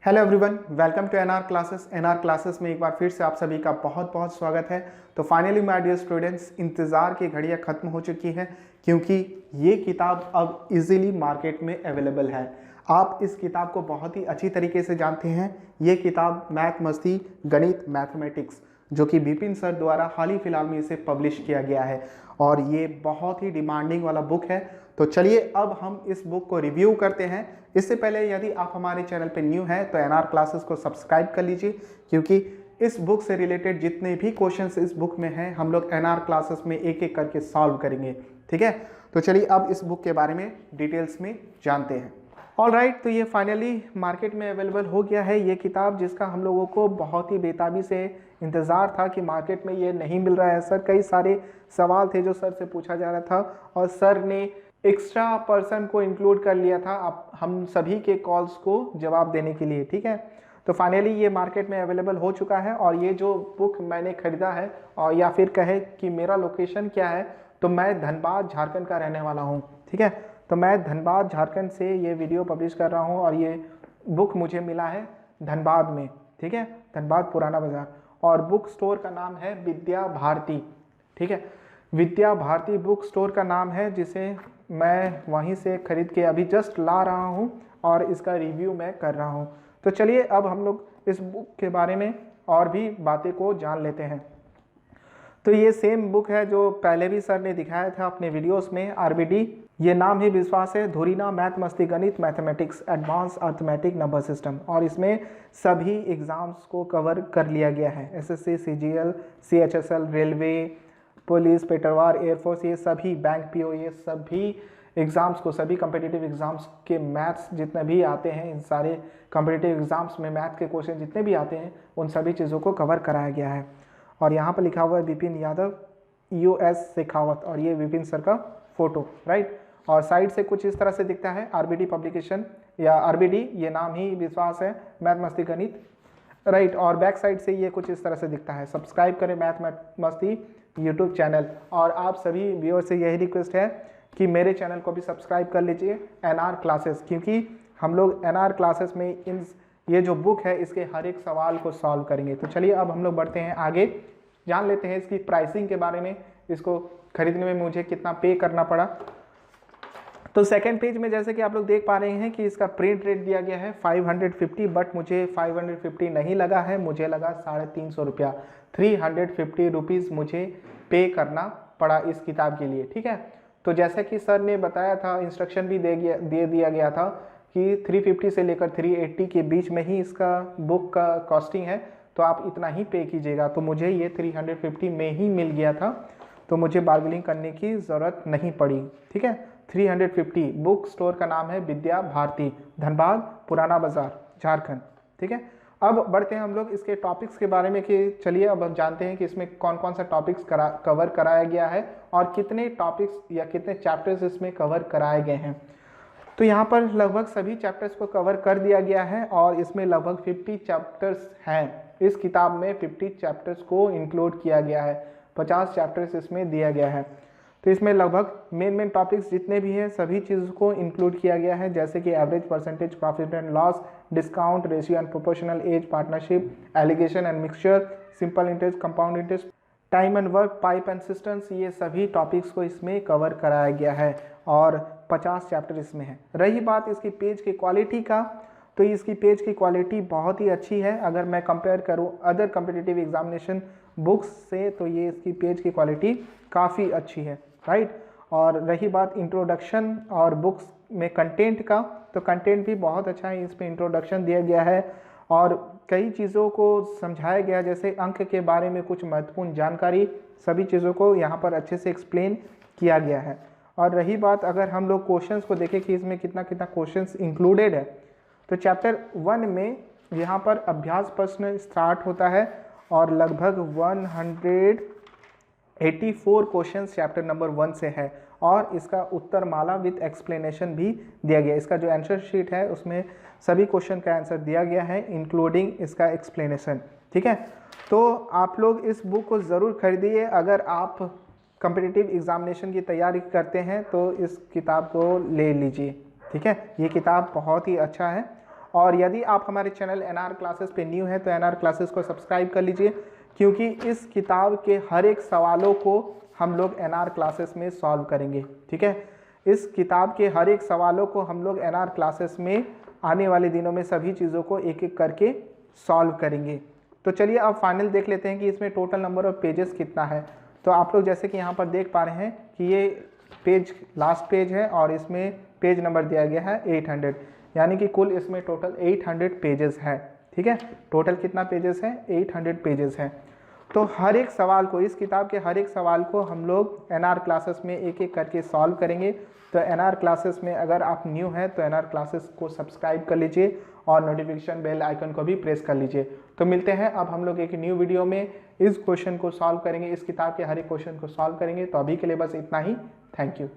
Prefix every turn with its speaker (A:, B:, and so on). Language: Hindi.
A: Hello everyone, welcome to NR classes. NR classes में एक बार फिर से आप सभी का बहुत बहुत स्वागत है। तो फाइनली माय डियर स्टूडेंट्स, इंतज़ार की घड़ियां ख़त्म हो चुकी हैं क्योंकि ये किताब अब इजीली मार्केट में अवेलेबल है। आप इस किताब को बहुत ही अच्छी तरीके से जानते हैं। ये किताब मैथ मस्ती गणित मैथमेटिक्स जो कि विपिन सर द्वारा हाल ही फिलहाल में इसे पब्लिश किया गया है और ये बहुत ही डिमांडिंग वाला बुक है। तो चलिए अब हम इस बुक को रिव्यू करते हैं। इससे पहले यदि आप हमारे चैनल पर न्यू हैं तो एनआर क्लासेस को सब्सक्राइब कर लीजिए क्योंकि इस बुक से रिलेटेड जितने भी क्वेश्चंस इस बुक में हैं हम लोग एनआर क्लासेस में एक एक करके सॉल्व करेंगे। ठीक है, तो चलिए अब इस बुक के बारे में डिटेल्स में जानते हैं। ऑल राइट, तो ये फाइनली मार्केट में अवेलेबल हो गया है ये किताब, जिसका हम लोगों को बहुत ही बेताबी से इंतज़ार था कि मार्केट में ये नहीं मिल रहा है। सर, कई सारे सवाल थे जो सर से पूछा जा रहा था और सर ने एक्स्ट्रा पर्सन को इंक्लूड कर लिया था हम सभी के कॉल्स को जवाब देने के लिए। ठीक है, तो फाइनली ये मार्केट में अवेलेबल हो चुका है और ये जो बुक मैंने ख़रीदा है और या फिर कहे कि मेरा लोकेशन क्या है, तो मैं धनबाद झारखंड का रहने वाला हूँ। ठीक है, तो मैं धनबाद झारखंड से ये वीडियो पब्लिश कर रहा हूँ और ये बुक मुझे मिला है धनबाद में। ठीक है, धनबाद पुराना बाजार, और बुक स्टोर का नाम है विद्या भारती। ठीक है, विद्या भारती बुक स्टोर का नाम है, जिसे मैं वहीं से खरीद के अभी जस्ट ला रहा हूँ और इसका रिव्यू मैं कर रहा हूँ। तो चलिए अब हम लोग इस बुक के बारे में और भी बातें को जान लेते हैं। तो ये सेम बुक है जो पहले भी सर ने दिखाया था अपने वीडियोस में, आरबीडी। ये नाम ही विश्वास है, धुरीना मैथ मस्ती गणित mathematics advance arithmetic number system, और इसमें सभी एग्जाम्स को कवर कर लिया गया है। SSC, CGL, CHSL, railway, police, Petarwar, air force, ये सभी बैंक पीओ, ये सभी एग्ज़ाम्स को, सभी कम्पिटिटिव एग्ज़ाम्स के मैथ्स जितने भी आते हैं, इन सारे कम्पिटिटिव एग्ज़ाम्स में मैथ के क्वेश्चन जितने भी आते हैं उन सभी चीज़ों को कवर कराया गया है। और यहाँ पर लिखा हुआ है विपिन यादव यूएस शेखावत, और ये विपिन सर का फोटो, राइट। और साइड से कुछ इस तरह से दिखता है आरबीडी पब्लिकेशन या आरबीडी, ये नाम ही विश्वास है, मैथ मस्ती गणित, राइट। और बैक साइड से ये कुछ इस तरह से दिखता है। सब्सक्राइब करें मैथ मस्ती यूट्यूब चैनल, और आप सभी व्यूअर से यही रिक्वेस्ट है कि मेरे चैनल को भी सब्सक्राइब कर लीजिए एनआर क्लासेस, क्योंकि हम लोग एनआर क्लासेस में ये जो बुक है इसके हर एक सवाल को सॉल्व करेंगे। तो चलिए अब हम लोग बढ़ते हैं आगे, जान लेते हैं इसकी प्राइसिंग के बारे में, इसको खरीदने में मुझे कितना पे करना पड़ा। तो सेकंड पेज में जैसे कि आप लोग देख पा रहे हैं कि इसका प्रिंट रेट दिया गया है 550, बट मुझे 550 नहीं लगा है, मुझे लगा 350 रुपया, 350 रुपीज़ मुझे पे करना पड़ा इस किताब के लिए। ठीक है, तो जैसे कि सर ने बताया था, इंस्ट्रक्शन भी दे दिया गया था कि 350 से लेकर 380 के बीच में ही इसका बुक का कॉस्टिंग है, तो आप इतना ही पे कीजिएगा। तो मुझे ये 350 में ही मिल गया था, तो मुझे बार्गेनिंग करने की ज़रूरत नहीं पड़ी। ठीक है, 350। बुक स्टोर का नाम है विद्या भारती, धनबाद पुराना बाजार झारखंड। ठीक है, अब बढ़ते हैं हम लोग इसके टॉपिक्स के बारे में कि चलिए अब हम जानते हैं कि इसमें कौन कौन सा टॉपिक्स कवर कराया गया है और कितने टॉपिक्स या कितने चैप्टर्स इसमें कवर कराए गए हैं। तो यहाँ पर लगभग सभी चैप्टर्स को कवर कर दिया गया है और इसमें लगभग 50 चैप्टर्स हैं। इस किताब में 50 चैप्टर्स को इंक्लूड किया गया है, 50 चैप्टर्स इसमें दिया गया है। तो इसमें लगभग मेन टॉपिक्स जितने भी हैं सभी चीज़ों को इंक्लूड किया गया है, जैसे कि average, percentage, profit and loss, discount, ratio and proportional, age, partnership, alligation and mixture, simple interest, compound interest, time and work, pipe and systems, ये सभी टॉपिक्स को इसमें कवर कराया गया है और 50 चैप्टर इसमें है। रही बात इसकी पेज की क्वालिटी का, तो इसकी पेज की क्वालिटी बहुत ही अच्छी है। अगर मैं कंपेयर करूं अदर कम्पिटिटिव एग्जामिनेशन बुक्स से, तो ये इसकी पेज की क्वालिटी काफ़ी अच्छी है, राइट। और रही बात इंट्रोडक्शन और बुक्स में कंटेंट का, तो कंटेंट भी बहुत अच्छा है। इसमें इंट्रोडक्शन दिया गया है और कई चीज़ों को समझाया गया, जैसे अंक के बारे में कुछ महत्वपूर्ण जानकारी, सभी चीज़ों को यहाँ पर अच्छे से एक्सप्लेन किया गया है। और रही बात अगर हम लोग क्वेश्चंस को देखें कि इसमें कितना क्वेश्चंस इंक्लूडेड है, तो चैप्टर 1 में यहाँ पर अभ्यास प्रश्न स्टार्ट होता है और लगभग 184 क्वेश्चंस चैप्टर नंबर 1 से है और इसका उत्तर माला विद एक्सप्लेनेशन भी दिया गया। इसका जो आंसर शीट है उसमें सभी क्वेश्चन का आंसर दिया गया है इंक्लूडिंग इसका एक्सप्लेनेशन। ठीक है, तो आप लोग इस बुक को ज़रूर खरीदिए। अगर आप कम्पिटिटिव एग्जामिनेशन की तैयारी करते हैं तो इस किताब को ले लीजिए। ठीक है, ये किताब बहुत ही अच्छा है और यदि आप हमारे चैनल एनआर क्लासेस पे न्यू हैं तो एनआर क्लासेस को सब्सक्राइब कर लीजिए, क्योंकि इस किताब के हर एक सवालों को हम लोग एनआर क्लासेस में सॉल्व करेंगे। ठीक है, इस किताब के हर एक सवालों को हम लोग एनआर क्लासेस में आने वाले दिनों में सभी चीज़ों को एक एक करके सॉल्व करेंगे। तो चलिए अब फाइनल देख लेते हैं कि इसमें टोटल नंबर ऑफ पेजेस कितना है। तो आप लोग जैसे कि यहाँ पर देख पा रहे हैं कि ये पेज लास्ट पेज है और इसमें पेज नंबर दिया गया है 800, यानी कि कुल इसमें टोटल 800 पेजेस है। ठीक है, टोटल कितना पेजेस है? 800 पेजेस है। तो हर एक सवाल को, इस किताब के हर एक सवाल को हम लोग एनआर क्लासेस में एक एक करके सॉल्व करेंगे। तो एनआर क्लासेस में अगर आप न्यू हैं तो एनआर क्लासेस को सब्सक्राइब कर लीजिए और नोटिफिकेशन बेल आइकन को भी प्रेस कर लीजिए। तो मिलते हैं अब हम लोग एक न्यू वीडियो में, इस क्वेश्चन को सॉल्व करेंगे, इस किताब के हर एक क्वेश्चन को सॉल्व करेंगे। तो अभी के लिए बस इतना ही। Thank you.